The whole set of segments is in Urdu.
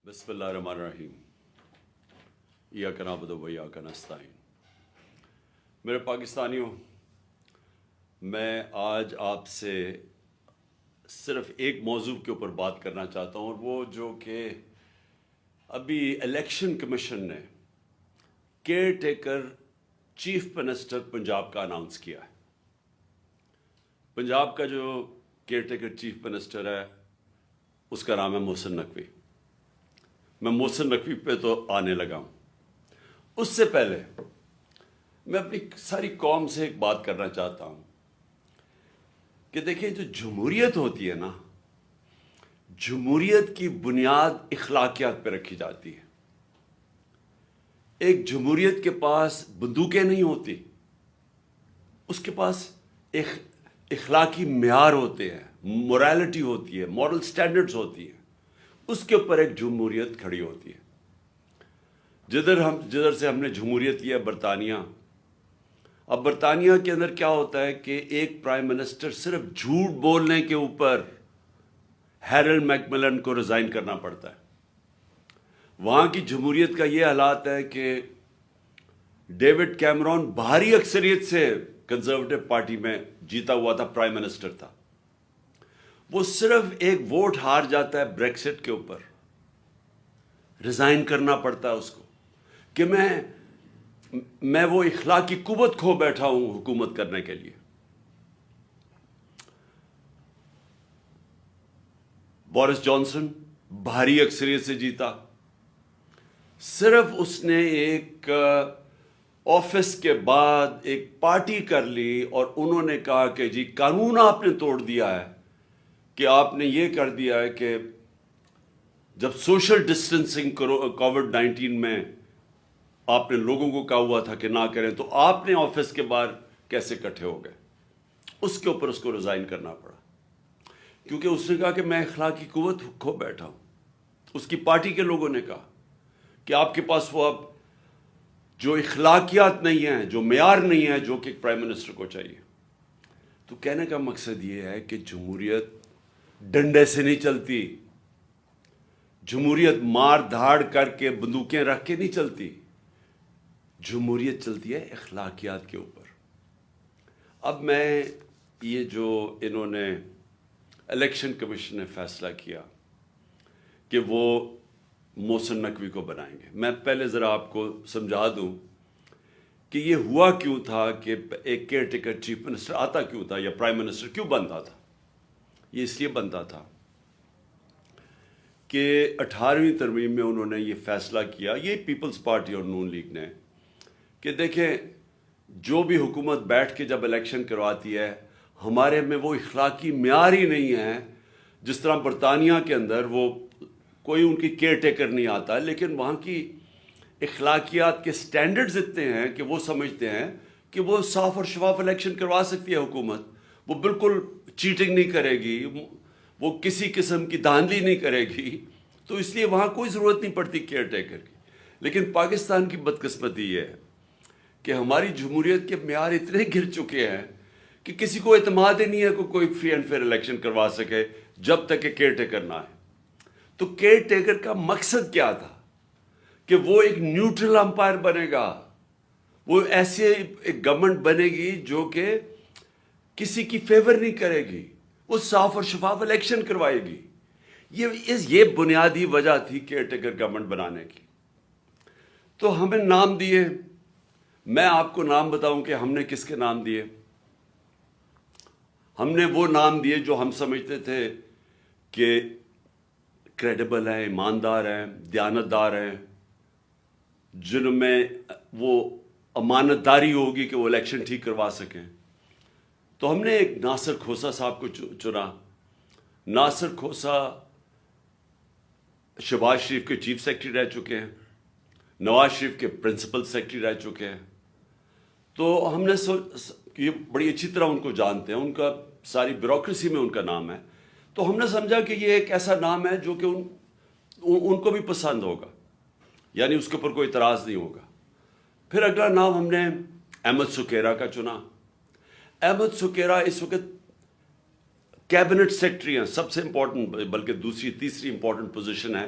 بسم اللہ الرحمن الرحیم ایاک نعبد و ایاک نستعین۔ میرے پاکستانیوں، میں آج آپ سے صرف ایک موضوع کے اوپر بات کرنا چاہتا ہوں، اور وہ جو کہ ابھی الیکشن کمیشن نے care taker chief minister Punjab کا اناؤنس کیا ہے۔ پنجاب کا جو کیئر ٹیکر چیف منسٹر ہے اس کا نام ہے محسن نقوی۔ میں محسن نقوی پہ تو آنے لگا ہوں۔ اس سے پہلے میں اپنی ساری قوم سے ایک بات کرنا چاہتا ہوں کہ دیکھیں، جو جمہوریت ہوتی ہے نا، جمہوریت کی بنیاد اخلاقیات پہ رکھی جاتی ہے۔ ایک جمہوریت کے پاس بندوقیں نہیں ہوتی، اس کے پاس ایک اخلاقی معیار ہوتے ہیں، موریلٹی ہوتی ہے، مورل سٹینڈرڈز ہوتی ہیں، اس کے اوپر ایک جمہوریت کھڑی ہوتی ہے۔ جدھر سے ہم نے جمہوریت لیا برطانیہ، اب برطانیہ کے اندر کیا ہوتا ہے کہ ایک پرائم منسٹر صرف جھوٹ بولنے کے اوپر ہیرلڈ میکملن کو ریزائن کرنا پڑتا ہے۔ وہاں کی جمہوریت کا یہ حالات ہے کہ ڈیوڈ کیمرون بھاری اکثریت سے کنزرویٹو پارٹی میں جیتا ہوا تھا، پرائم منسٹر تھا، وہ صرف ایک ووٹ ہار جاتا ہے بریکسٹ کے اوپر، ریزائن کرنا پڑتا ہے اس کو کہ میں وہ اخلاقی قوت کھو بیٹھا ہوں حکومت کرنے کے لیے۔ بورس جانسن بھاری اکثریت سے جیتا، صرف اس نے ایک آفس کے بعد ایک پارٹی کر لی اور انہوں نے کہا کہ جی قانون آپ نے توڑ دیا ہے، کہ آپ نے یہ کر دیا ہے کہ جب سوشل ڈسٹینسنگ کووڈ-19 میں آپ نے لوگوں کو کہا ہوا تھا کہ نہ کریں، تو آپ نے آفس کے باہر کیسے اکٹھے ہو گئے؟ اس کے اوپر اس کو ریزائن کرنا پڑا، کیونکہ اس نے کہا کہ میں اخلاقی قوت کھو بیٹھا ہوں۔ اس کی پارٹی کے لوگوں نے کہا کہ آپ کے پاس وہ اب جو اخلاقیات نہیں ہیں، جو معیار نہیں ہے جو کہ ایک پرائم منسٹر کو چاہیے۔ تو کہنے کا مقصد یہ ہے کہ جمہوریت ڈنڈے سے نہیں چلتی، جمہوریت مار دھاڑ کر کے بندوقیں رکھ کے نہیں چلتی، جمہوریت چلتی ہے اخلاقیات کے اوپر۔ اب میں یہ جو انہوں نے الیکشن کمیشن نے فیصلہ کیا کہ وہ محسن نقوی کو بنائیں گے، میں پہلے ذرا آپ کو سمجھا دوں کہ یہ ہوا کیوں تھا کہ ایک کیئر ٹیکر چیف منسٹر آتا کیوں تھا، یا پرائم منسٹر کیوں بنتا تھا۔ یہ اس لیے بنتا تھا کہ 18ویں ترمیم میں انہوں نے یہ فیصلہ کیا، یہ پیپلز پارٹی اور نون لیگ نے، کہ دیکھیں جو بھی حکومت بیٹھ کے جب الیکشن کرواتی ہے، ہمارے میں وہ اخلاقی معیار ہی نہیں ہے۔ جس طرح برطانیہ کے اندر وہ کوئی ان کی کیئر ٹیکر نہیں آتا، لیکن وہاں کی اخلاقیات کے سٹینڈرڈز اتنے ہیں کہ وہ سمجھتے ہیں کہ وہ صاف اور شفاف الیکشن کروا سکتی ہے حکومت، وہ بالکل چیٹنگ نہیں کرے گی، وہ کسی قسم کی دھاندلی نہیں کرے گی، تو اس لیے وہاں کوئی ضرورت نہیں پڑتی کیئر ٹیکر کی۔ لیکن پاکستان کی بدقسمتی یہ ہے کہ ہماری جمہوریت کے معیار اتنے گر چکے ہیں کہ کسی کو اعتماد ہی نہیں ہے کہ کوئی فری اینڈ فیئر الیکشن کروا سکے جب تک کہ کیئر ٹیکر نہ آئے۔ تو کیئر ٹیکر کا مقصد کیا تھا کہ وہ ایک نیوٹرل امپائر بنے گا، وہ ایسے ایک گورنمنٹ بنے گی جو کہ کسی کی فیور نہیں کرے گی، وہ صاف اور شفاف الیکشن کروائے گی۔ یہ بنیادی وجہ تھی کیئر ٹیکر گورنمنٹ بنانے کی۔ تو ہمیں نام دیے، میں آپ کو نام بتاؤں کہ ہم نے کس کے نام دیے۔ ہم نے وہ نام دیے جو ہم سمجھتے تھے کہ کریڈیبل ہیں، ایماندار ہیں، دیانتدار ہیں، جن میں وہ امانت داری ہوگی کہ وہ الیکشن ٹھیک کروا سکیں۔ تو ہم نے ایک ناصر کھوسہ صاحب کو چنا۔ ناصر کھوسہ شہباز شریف کے چیف سیکرٹری رہ چکے ہیں، نواز شریف کے پرنسپل سیکرٹری رہ چکے ہیں۔ تو ہم نے یہ بڑی اچھی طرح ان کو جانتے ہیں، ان کا ساری بیوروکریسی میں ان کا نام ہے، تو ہم نے سمجھا کہ یہ ایک ایسا نام ہے جو کہ ان کو بھی پسند ہوگا، یعنی اس کے اوپر کوئی اعتراض نہیں ہوگا۔ پھر اگلا نام ہم نے احمد سکیرا کا چنا۔ احمد سکیرا اس وقت کیبنٹ سیکرٹری ہیں، سب سے امپورٹنٹ، بلکہ دوسری تیسری امپورٹنٹ پوزیشن ہے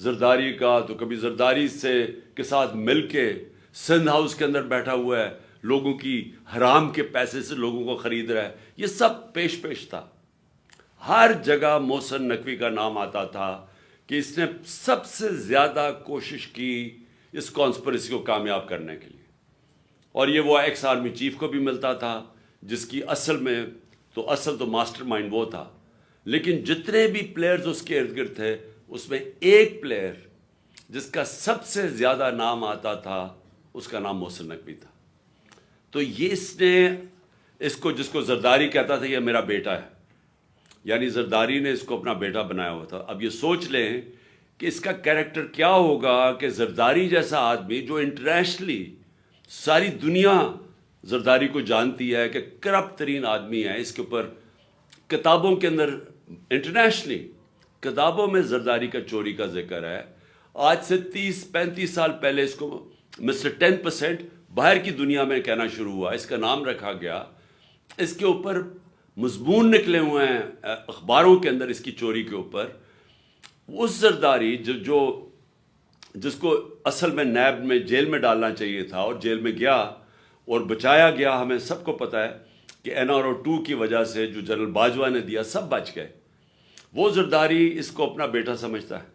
زرداری کا، تو کبھی زرداری کے ساتھ مل کے سندھ ہاؤس کے اندر بیٹھا ہوا ہے، لوگوں کی حرام کے پیسے سے لوگوں کو خرید رہا ہے. یہ سب پیش تھا. ہر جگہ محسن نقوی کا نام آتا تھا کہ اس نے سب سے زیادہ کوشش کی اس کانسپریسی کو کامیاب کرنے کے لیے. اور یہ وہ ایکس آرمی چیف کو بھی ملتا تھا جس کی اصل تو ماسٹر مائنڈ وہ تھا. لیکن جتنے بھی پلیئرز اس کے ارد گرد تھے اس میں ایک پلیئر جس کا سب سے زیادہ نام آتا تھا اس کا نام محسن نقوی تھا. تو یہ اس نے جس کو زرداری کہتا تھا یہ میرا بیٹا ہے، یعنی زرداری نے اس کو اپنا بیٹا بنایا ہوا تھا. اب یہ سوچ لیں کہ اس کا کیریکٹر کیا ہوگا کہ زرداری جیسا آدمی جو انٹرنیشنلی ساری دنیا زرداری کو جانتی ہے کہ کرپٹ ترین آدمی ہے، اس کے اوپر کتابوں کے اندر انٹرنیشنلی کتابوں میں زرداری کا چوری کا ذکر ہے. آج سے 30-35 سال پہلے اس کو مسٹر 10% باہر کی دنیا میں کہنا شروع ہوا، اس کا نام رکھا گیا. اس کے اوپر مضمون نکلے ہوئے ہیں اخباروں کے اندر اس کی چوری کے اوپر. اس زرداری جس کو اصل میں نیب میں جیل میں ڈالنا چاہیے تھا اور جیل میں گیا اور بچایا گیا، ہمیں سب کو پتہ ہے کہ NRO2 کی وجہ سے جو جنرل باجوہ نے دیا سب بچ گئے. وہ زرداری اس کو اپنا بیٹا سمجھتا ہے،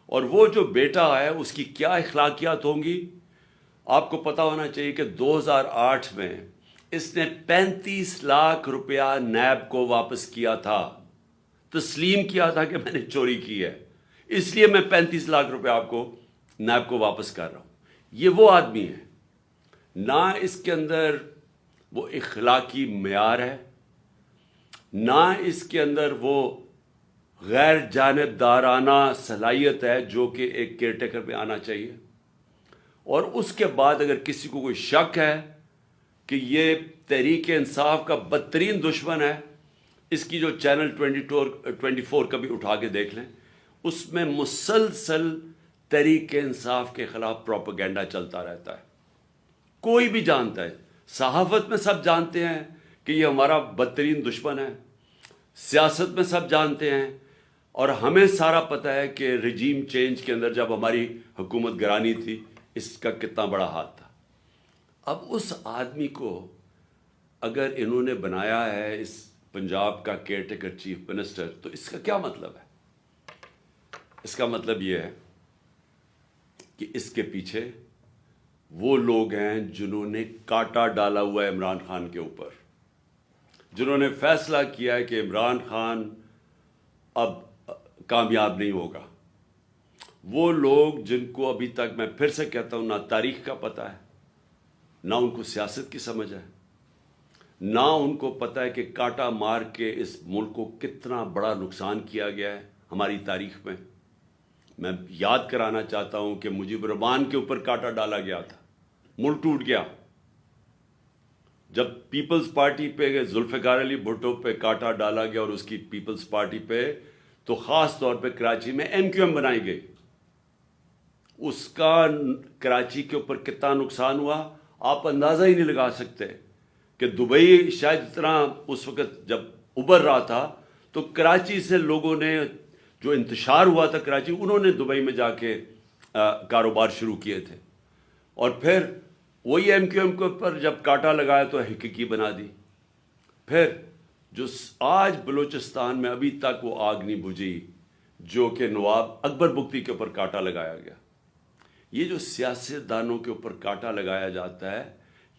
اور وہ جو بیٹا ہے اس کی کیا اخلاقیات ہوں گی آپ کو پتہ ہونا چاہیے کہ 2008 میں اس نے 35 لاکھ روپیہ نیب کو واپس کیا تھا. تسلیم کیا تھا کہ میں نے چوری کی ہے، اس لیے میں 35 لاکھ روپے آپ کو نیب کو واپس کر رہا ہوں. یہ وہ آدمی ہے، نہ اس کے اندر وہ اخلاقی معیار ہے، نہ اس کے اندر وہ غیر جانبدارانہ صلاحیت ہے جو کہ ایک کیئر ٹیکر پہ آنا چاہیے. اور اس کے بعد اگر کسی کو کوئی شک ہے کہ یہ تحریک انصاف کا بدترین دشمن ہے، اس کی جو چینل 24 کا بھی اٹھا کے دیکھ لیں، اس میں مسلسل تحریک انصاف کے خلاف پروپیگنڈا چلتا رہتا ہے. کوئی بھی جانتا ہے، صحافت میں سب جانتے ہیں کہ یہ ہمارا بدترین دشمن ہے، سیاست میں سب جانتے ہیں، اور ہمیں سارا پتہ ہے کہ رجیم چینج کے اندر جب ہماری حکومت گرانی تھی اس کا کتنا بڑا ہاتھ تھا. اب اس آدمی کو اگر انہوں نے بنایا ہے اس پنجاب کا کیئر ٹیکر چیف منسٹر، تو اس کا کیا مطلب ہے؟ اس کا مطلب یہ ہے کہ اس کے پیچھے وہ لوگ ہیں جنہوں نے کانٹا ڈالا ہوا ہے عمران خان کے اوپر، جنہوں نے فیصلہ کیا ہے کہ عمران خان اب کامیاب نہیں ہوگا. وہ لوگ جن کو ابھی تک میں پھر سے کہتا ہوں نہ تاریخ کا پتہ ہے، نہ ان کو سیاست کی سمجھ ہے، نہ ان کو پتہ ہے کہ کانٹا مار کے اس ملک کو کتنا بڑا نقصان کیا گیا ہے ہماری تاریخ میں. میں یاد کرانا چاہتا ہوں کہ مجیب الرحمان کے اوپر کانٹا ڈالا گیا تھا، ملک ٹوٹ گیا. جب پیپلز پارٹی پہ ذوالفقار علی بھٹو پہ کانٹا ڈالا گیا اور اس کی پیپلز پارٹی پہ، تو خاص طور پہ کراچی میں MQM بنائی گئی. اس کا کراچی کے اوپر کتنا نقصان ہوا آپ اندازہ ہی نہیں لگا سکتے. کہ دبئی شاید اتنا اس وقت جب ابھر رہا تھا تو کراچی سے لوگوں نے جو انتشار ہوا تھا کراچی، انہوں نے دبئی میں جا کے کاروبار شروع کیے تھے، اور پھر وہی MQM کے اوپر جب کانٹا لگایا تو حقیقی بنا دی. پھر جو آج بلوچستان میں ابھی تک وہ آگ نہیں بجھی جو کہ نواب اکبر بگٹی کے اوپر کانٹا لگایا گیا. یہ جو سیاستدانوں کے اوپر کانٹا لگایا جاتا ہے،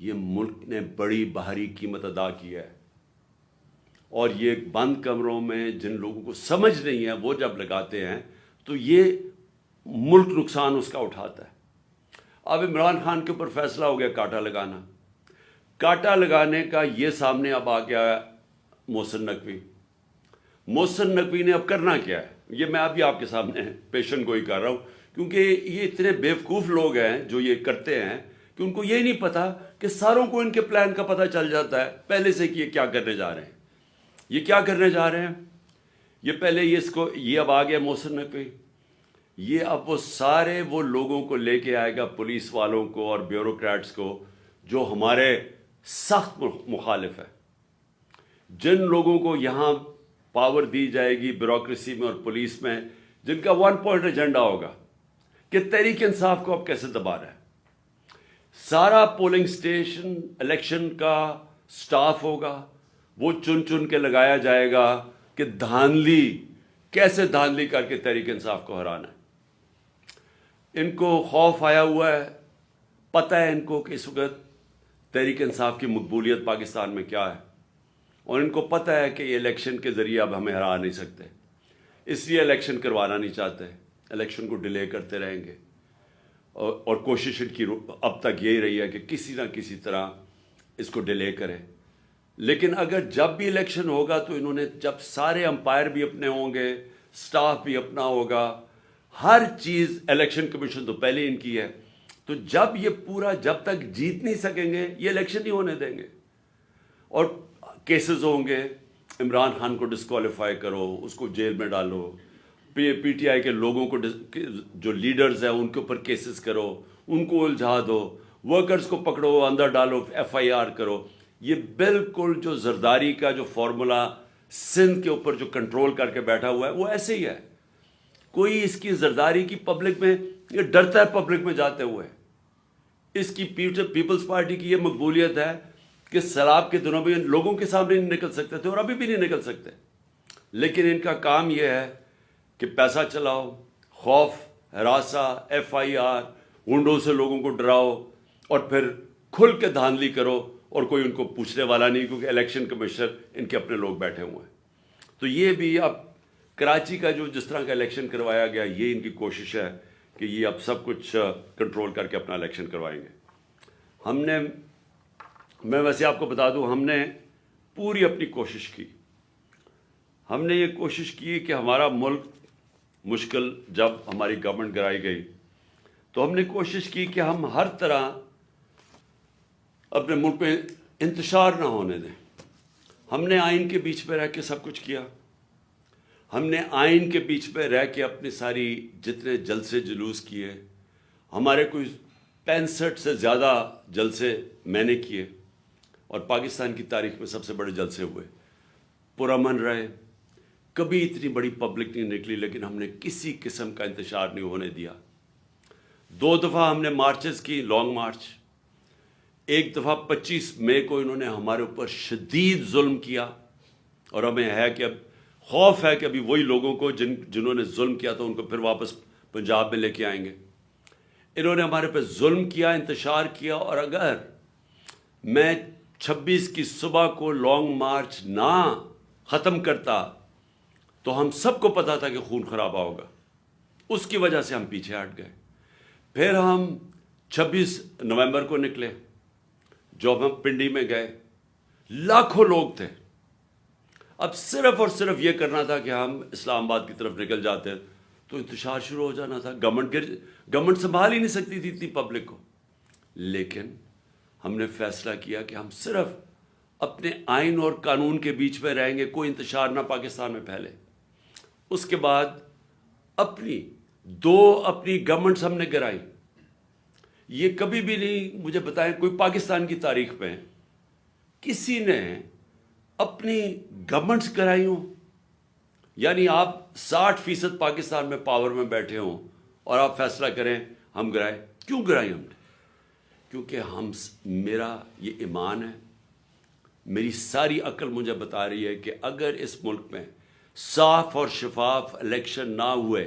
یہ ملک نے بڑی بھاری قیمت ادا کی ہے. اور یہ بند کمروں میں جن لوگوں کو سمجھ نہیں ہے وہ جب لگاتے ہیں تو یہ ملک نقصان اس کا اٹھاتا ہے. اب عمران خان کے اوپر فیصلہ ہو گیا کانٹا لگانا. کانٹا لگانے کا یہ سامنے اب آ گیا محسن نقوی. محسن نقوی نے اب کرنا کیا ہے، یہ میں ابھی آپ کے سامنے پیشن گوئی کر رہا ہوں، کیونکہ یہ اتنے بیوقوف لوگ ہیں جو یہ کرتے ہیں کہ ان کو یہ نہیں پتا کہ ساروں کو ان کے پلان کا پتہ چل جاتا ہے پہلے سے کہ یہ کیا کرنے جا رہے ہیں. یہ کیا کرنے جا رہے ہیں، یہ پہلے یہ اب آ گیا محسن نقوی. یہ اب وہ سارے وہ لوگوں کو لے کے آئے گا، پولیس والوں کو اور بیوروکریٹس کو جو ہمارے سخت مخالف ہے. جن لوگوں کو یہاں پاور دی جائے گی بیوروکریسی میں اور پولیس میں، جن کا 1 پوائنٹ ایجنڈا ہوگا کہ تحریک انصاف کو اب کیسے دبا رہا ہے. سارا پولنگ اسٹیشن الیکشن کا سٹاف ہوگا, وہ چن چن کے لگایا جائے گا کہ کیسے دھاندلی کر کے تحریک انصاف کو ہرانا ہے. ان کو خوف آیا ہوا ہے, پتہ ہے ان کو کہ اس وقت تحریک انصاف کی مقبولیت پاکستان میں کیا ہے, اور ان کو پتہ ہے کہ یہ الیکشن کے ذریعے اب ہمیں ہرا نہیں سکتے, اس لیے الیکشن کروانا نہیں چاہتے, الیکشن کو ڈیلے کرتے رہیں گے. اور کوشش ان کی اب تک یہی رہی ہے کہ کسی نہ کسی طرح اس کو ڈیلے کریں. لیکن اگر جب بھی الیکشن ہوگا تو انہوں نے, جب سارے امپائر بھی اپنے ہوں گے, سٹاف بھی اپنا ہوگا, ہر چیز, الیکشن کمیشن تو پہلے ان کی ہے, تو جب تک جیت نہیں سکیں گے یہ الیکشن نہیں ہونے دیں گے. اور کیسز ہوں گے, عمران خان کو ڈسکوالیفائی کرو, اس کو جیل میں ڈالو, پی ٹی آئی کے لوگوں کو, جو لیڈرز ہیں ان کے اوپر کیسز کرو, ان کو الجھا دو, ورکرز کو پکڑو, اندر ڈالو, FIR کرو. یہ بالکل جو زرداری کا جو فارمولا سندھ کے اوپر جو کنٹرول کر کے بیٹھا ہوا ہے وہ ایسے ہی ہے. کوئی اس کی زرداری کی پبلک میں, یہ ڈرتا ہے پبلک میں جاتے ہوئے. اس کی پیپلز پارٹی کی یہ مقبولیت ہے کہ سیلاب کے دنوں میں لوگوں کے سامنے نہیں نکل سکتے تھے اور ابھی بھی نہیں نکل سکتے. لیکن ان کا کام یہ ہے کہ پیسہ چلاؤ, خوف, ہراساں, FIR, ونڈو سے لوگوں کو ڈراؤ, اور پھر کھل کے دھاندلی کرو, اور کوئی ان کو پوچھنے والا نہیں, کیونکہ الیکشن کمیشنر ان کے اپنے لوگ بیٹھے ہوئے ہیں. تو یہ بھی اب کراچی کا جو جس طرح کا الیکشن کروایا گیا, یہ ان کی کوشش ہے کہ یہ اب سب کچھ کنٹرول کر کے اپنا الیکشن کروائیں گے. میں ویسے آپ کو بتا دوں, ہم نے پوری اپنی کوشش کی. ہم نے یہ کوشش کی کہ ہمارا ملک مشکل, جب ہماری گورنمنٹ گرائی گئی تو ہم نے کوشش کی کہ ہم ہر طرح اپنے ملک میں انتشار نہ ہونے دیں. ہم نے آئین کے بیچ پہ رہ کے سب کچھ کیا. ہم نے آئین کے بیچ پہ رہ کے اپنی ساری جتنے جلسے جلوس کیے, ہمارے کوئی 65 سے زیادہ جلسے میں نے کیے, اور پاکستان کی تاریخ میں سب سے بڑے جلسے ہوئے, پرامن رہے. کبھی اتنی بڑی پبلک نہیں نکلی, لیکن ہم نے کسی قسم کا انتشار نہیں ہونے دیا. 2 دفعہ ہم نے مارچز کی, لانگ مارچ. ایک دفعہ 25 مئی کو انہوں نے ہمارے اوپر شدید ظلم کیا, اور ہمیں ہے کہ اب خوف ہے کہ ابھی وہی لوگوں کو جنہوں نے ظلم کیا تو ان کو پھر واپس پنجاب میں لے کے آئیں گے. انہوں نے ہمارے پہ ظلم کیا, انتشار کیا, اور اگر میں 26 کی صبح کو لانگ مارچ نہ ختم کرتا تو ہم سب کو پتا تھا کہ خون خرابہ ہوگا. اس کی وجہ سے ہم پیچھے ہٹ گئے. پھر ہم 26 نومبر کو نکلے, جب ہم پنڈی میں گئے, لاکھوں لوگ تھے. اب صرف اور صرف یہ کرنا تھا کہ ہم اسلام آباد کی طرف نکل جاتے تو انتشار شروع ہو جانا تھا. گورنمنٹ سنبھال ہی نہیں سکتی تھی اتنی پبلک کو. لیکن ہم نے فیصلہ کیا کہ ہم صرف اپنے آئین اور قانون کے بیچ میں رہیں گے, کوئی انتشار نہ پاکستان میں پھیلے. اس کے بعد اپنی گورنمنٹس ہم نے گرائی. یہ کبھی بھی نہیں, مجھے بتائیں کوئی پاکستان کی تاریخ میں کسی نے اپنی گورنمنٹس گرائی ہوں؟ یعنی آپ 60% پاکستان میں پاور میں بیٹھے ہوں اور آپ فیصلہ کریں ہم گرائے. کیوں گرائی ہم نے؟ کیونکہ میرا یہ ایمان ہے, میری ساری عقل مجھے بتا رہی ہے کہ اگر اس ملک میں صاف اور شفاف الیکشن نہ ہوئے,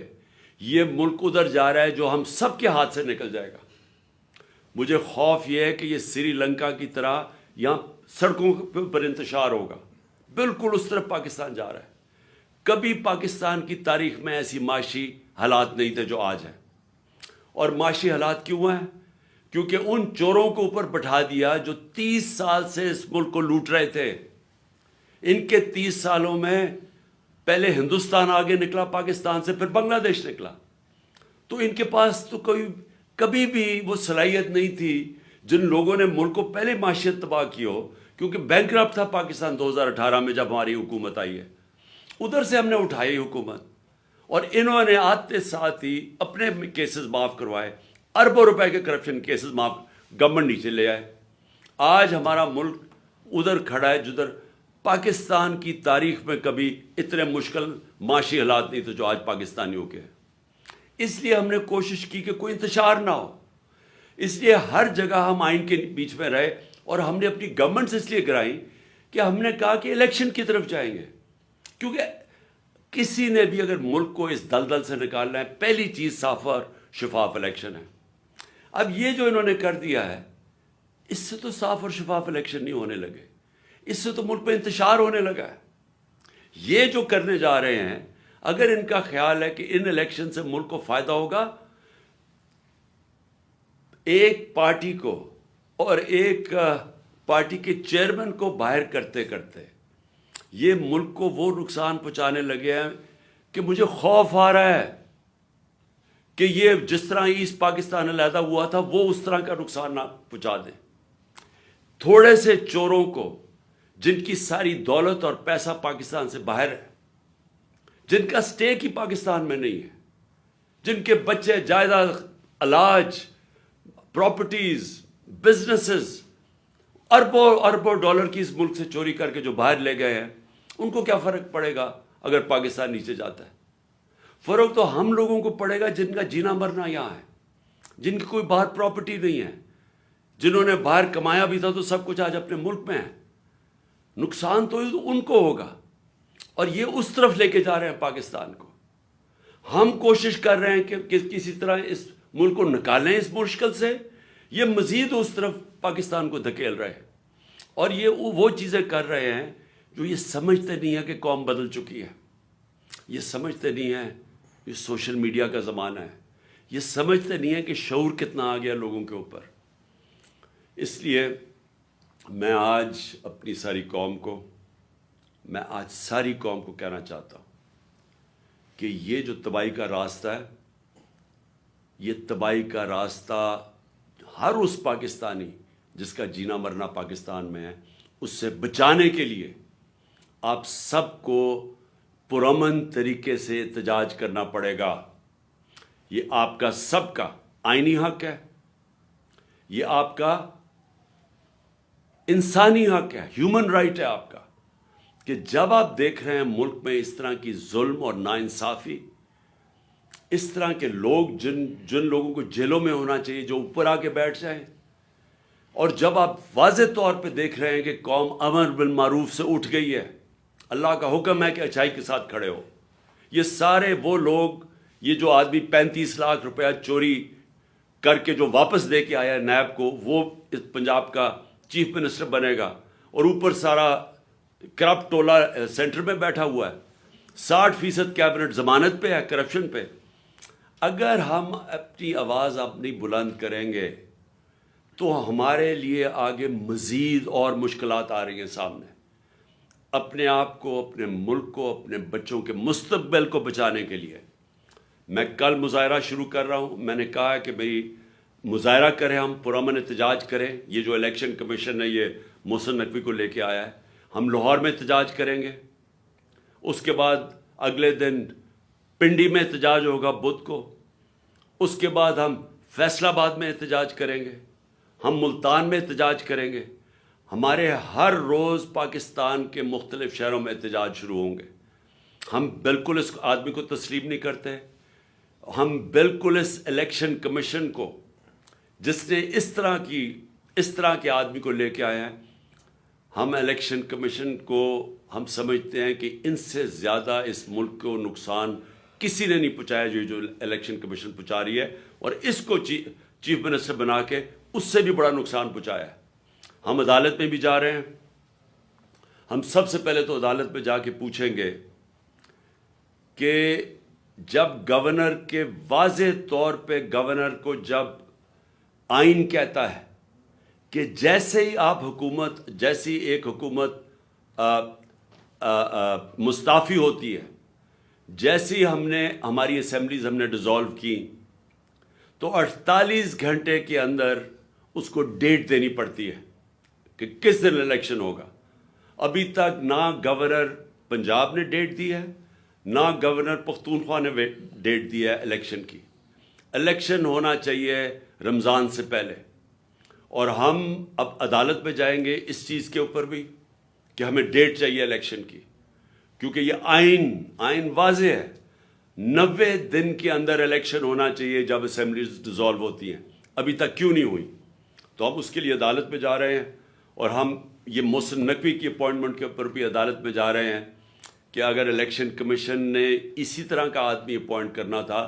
یہ ملک ادھر جا رہا ہے جو ہم سب کے ہاتھ سے نکل جائے گا. مجھے خوف یہ ہے کہ یہ سری لنکا کی طرح یہاں سڑکوں پر انتشار ہوگا. بالکل اس طرف پاکستان جا رہا ہے. کبھی پاکستان کی تاریخ میں ایسی معاشی حالات نہیں تھے جو آج ہیں. اور معاشی حالات کیوں ہیں؟ کیونکہ ان چوروں کو اوپر بٹھا دیا جو 30 سال سے اس ملک کو لوٹ رہے تھے. ان کے 30 سالوں میں پہلے ہندوستان آگے نکلا پاکستان سے, پھر بنگلہ دیش نکلا. تو ان کے پاس تو کبھی بھی وہ صلاحیت نہیں تھی جن لوگوں نے ملک کو پہلے معیشت تباہ کی ہو. کیونکہ بینکرپٹ تھا پاکستان 2018 میں جب ہماری حکومت آئی ہے. ادھر سے ہم نے اٹھائی حکومت, اور انہوں نے آتے ساتھ ہی اپنے کیسز معاف کروائے. اربوں روپے کے کرپشن کیسز معاف گورنمنٹ نیچے لے آئے. آج ہمارا ملک ادھر کھڑا ہے جدھر پاکستان کی تاریخ میں کبھی اتنے مشکل معاشی حالات نہیں تھے جو آج پاکستانیوں کے ہیں۔ اس لیے ہم نے کوشش کی کہ کوئی انتشار نہ ہو، اس لیے ہر جگہ ہم آئین کے بیچ میں رہے، اور ہم نے اپنی گورنمنٹس اس لیے کرائیں کہ ہم نے کہا کہ الیکشن کی طرف جائیں گے، کیونکہ کسی نے بھی اگر ملک کو اس دلدل سے نکالنا ہے، پہلی چیز صاف اور شفاف الیکشن ہے۔ اب یہ جو انہوں نے کر دیا ہے، اس سے تو صاف اور شفاف الیکشن نہیں ہونے لگے، اس سے تو ملک پہ انتشار ہونے لگا ہے۔ یہ جو کرنے جا رہے ہیں، اگر ان کا خیال ہے کہ ان الیکشن سے ملک کو فائدہ ہوگا، ایک پارٹی کو اور ایک پارٹی کے چیئرمین کو باہر کرتے کرتے یہ ملک کو وہ نقصان پہنچانے لگے ہیں کہ مجھے خوف آ رہا ہے کہ یہ جس طرح ایسٹ پاکستان علیحدہ ہوا تھا وہ اس طرح کا نقصان نہ پہنچا دیں۔ تھوڑے سے چوروں کو، جن کی ساری دولت اور پیسہ پاکستان سے باہر ہے، جن کا سٹیک ہی پاکستان میں نہیں ہے، جن کے بچے جائیداد، علاج، پراپرٹیز، بزنسز اربوں اربوں ڈالر کی اس ملک سے چوری کر کے جو باہر لے گئے ہیں، ان کو کیا فرق پڑے گا اگر پاکستان نیچے جاتا ہے؟ فرق تو ہم لوگوں کو پڑے گا جن کا جینا مرنا یہاں ہے، جن کی کوئی باہر پراپرٹی نہیں ہے، جنہوں نے باہر کمایا بھی تھا تو سب کچھ آج اپنے ملک میں ہے۔ نقصان تو ان کو ہوگا، اور یہ اس طرف لے کے جا رہے ہیں پاکستان کو۔ ہم کوشش کر رہے ہیں کہ کسی طرح اس ملک کو نکالیں اس مشکل سے، یہ مزید اس طرف پاکستان کو دھکیل رہے ہیں، اور یہ وہ چیزیں کر رہے ہیں جو یہ سمجھتے نہیں ہیں کہ قوم بدل چکی ہے، یہ سمجھتے نہیں ہیں یہ سوشل میڈیا کا زمانہ ہے، یہ سمجھتے نہیں ہیں کہ شعور کتنا آ گیا لوگوں کے اوپر۔ اس لیے میں آج اپنی ساری قوم کو کہنا چاہتا ہوں کہ یہ جو تباہی کا راستہ ہے، یہ تباہی کا راستہ ہر اس پاکستانی جس کا جینا مرنا پاکستان میں ہے، اس سے بچانے کے لیے آپ سب کو پرامن طریقے سے احتجاج کرنا پڑے گا۔ یہ آپ کا سب کا آئینی حق ہے، یہ آپ کا انسانی حق ہے، ہیومن رائٹ ہے آپ کا، کہ جب آپ دیکھ رہے ہیں ملک میں اس طرح کی ظلم اور ناانصافی، اس طرح کے لوگ جن لوگوں کو جیلوں میں ہونا چاہیے جو اوپر آ کے بیٹھ جائیں، اور جب آپ واضح طور پہ دیکھ رہے ہیں کہ قوم امر بالمعروف سے اٹھ گئی ہے، اللہ کا حکم ہے کہ اچھائی کے ساتھ کھڑے ہو، یہ سارے وہ لوگ، یہ جو آدمی 35 لاکھ روپیہ چوری کر کے جو واپس دے کے آیا ہے نیب کو، وہ اس پنجاب کا چیف منسٹر بنے گا، اور اوپر سارا کرپٹ ٹولہ سینٹر میں بیٹھا ہوا ہے، 60% کیبنٹ ضمانت پہ ہے کرپشن پہ۔ اگر ہم اپنی آواز اپنی بلند کریں گے تو ہمارے لیے آگے مزید اور مشکلات آ رہی ہیں سامنے۔ اپنے آپ کو، اپنے ملک کو، اپنے بچوں کے مستقبل کو بچانے کے لیے میں کل مظاہرہ شروع کر رہا ہوں۔ میں نے کہا ہے کہ بھئی مظاہرہ کریں، ہم پرامن احتجاج کریں۔ یہ جو الیکشن کمیشن ہے یہ محسن نقوی کو لے کے آیا ہے، ہم لاہور میں احتجاج کریں گے، اس کے بعد اگلے دن پنڈی میں احتجاج ہوگا بدھ کو، اس کے بعد ہم فیصل آباد میں احتجاج کریں گے، ہم ملتان میں احتجاج کریں گے۔ ہمارے ہر روز پاکستان کے مختلف شہروں میں احتجاج شروع ہوں گے۔ ہم بالکل اس آدمی کو تسلیم نہیں کرتے، ہم بالکل اس الیکشن کمیشن کو، جس نے اس طرح کے آدمی کو لے کے آیا ہے، ہم الیکشن کمیشن کو ہم سمجھتے ہیں کہ ان سے زیادہ اس ملک کو نقصان کسی نے نہیں پہنچایا جو الیکشن کمیشن پہنچا رہی ہے، اور اس کو چیف منسٹر بنا کے اس سے بھی بڑا نقصان پہنچایا ہے۔ ہم عدالت میں بھی جا رہے ہیں، ہم سب سے پہلے تو عدالت میں جا کے پوچھیں گے کہ جب گورنر کے واضح طور پہ گورنر کو جب آئین کہتا ہے کہ جیسے ہی جیسی ایک حکومت مستعفی ہوتی ہے، جیسے ہی ہماری اسمبلیز ہم نے ڈیزالو کی تو 48 گھنٹے کے اندر اس کو ڈیٹ دینی پڑتی ہے کہ کس دن الیکشن ہوگا۔ ابھی تک نہ گورنر پنجاب نے ڈیٹ دی ہے، نہ گورنر پختونخوا نے ڈیٹ دی ہے الیکشن کی۔ الیکشن ہونا چاہیے رمضان سے پہلے، اور ہم اب عدالت میں جائیں گے اس چیز کے اوپر بھی کہ ہمیں ڈیٹ چاہیے الیکشن کی، کیونکہ یہ آئین واضح ہے، 90 دن کے اندر الیکشن ہونا چاہیے جب اسمبلیز ڈیزالو ہوتی ہیں، ابھی تک کیوں نہیں ہوئی؟ تو ہم اس کے لیے عدالت میں جا رہے ہیں، اور ہم یہ محسن نقوی کی اپوائنٹمنٹ کے اوپر بھی عدالت میں جا رہے ہیں کہ اگر الیکشن کمیشن نے اسی طرح کا آدمی اپوائنٹ کرنا تھا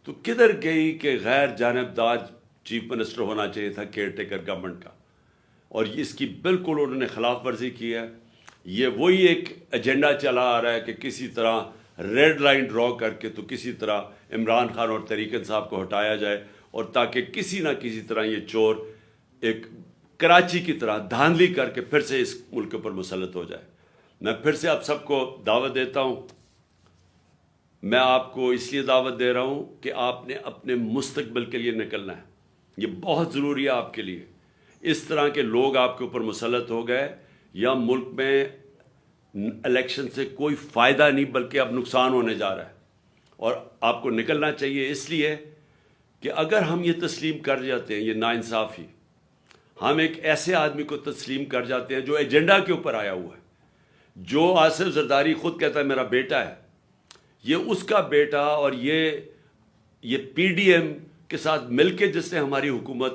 تو کدھر گئی کہ غیر جانبدار چیف منسٹر ہونا چاہیے تھا کیئر ٹیکر گورنمنٹ کا، اور اس کی بالکل انہوں نے خلاف ورزی کی ہے۔ یہ وہی ایک ایجنڈا چلا آ رہا ہے کہ کسی طرح ریڈ لائن ڈرا کر کے تو کسی طرح عمران خان اور طریق انصاف کو ہٹایا جائے، اور تاکہ کسی نہ کسی طرح یہ چور ایک کراچی کی طرح دھاندلی کر کے پھر سے اس ملک پر مسلط ہو جائے۔ میں پھر سے آپ سب کو دعوت دیتا ہوں، میں آپ کو اس لیے دعوت دے رہا ہوں کہ آپ نے اپنے مستقبل کے لیے نکلنا ہے، یہ بہت ضروری ہے آپ کے لیے۔ اس طرح کے لوگ آپ کے اوپر مسلط ہو گئے یا ملک میں الیکشن سے کوئی فائدہ نہیں بلکہ اب نقصان ہونے جا رہا ہے، اور آپ کو نکلنا چاہیے اس لیے کہ اگر ہم یہ تسلیم کر جاتے ہیں، یہ ناانصافی، ہم ایک ایسے آدمی کو تسلیم کر جاتے ہیں جو ایجنڈا کے اوپر آیا ہوا ہے، جو آصف زرداری خود کہتا ہے میرا بیٹا ہے، یہ اس کا بیٹا، اور یہ پی ڈی ایم کے ساتھ مل کے جس نے ہماری حکومت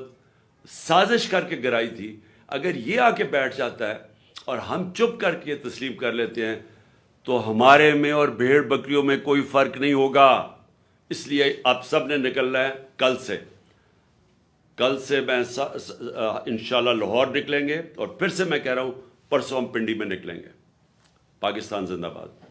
سازش کر کے گرائی تھی، اگر یہ آ کے بیٹھ جاتا ہے اور ہم چپ کر کے تسلیم کر لیتے ہیں تو ہمارے میں اور بھیڑ بکریوں میں کوئی فرق نہیں ہوگا۔ اس لیے آپ سب نے نکلنا ہے کل سے میں انشاءاللہ لاہور نکلیں گے، اور پھر سے میں کہہ رہا ہوں پرسوں ہم پنڈی میں نکلیں گے۔ پاکستان زندہ باد۔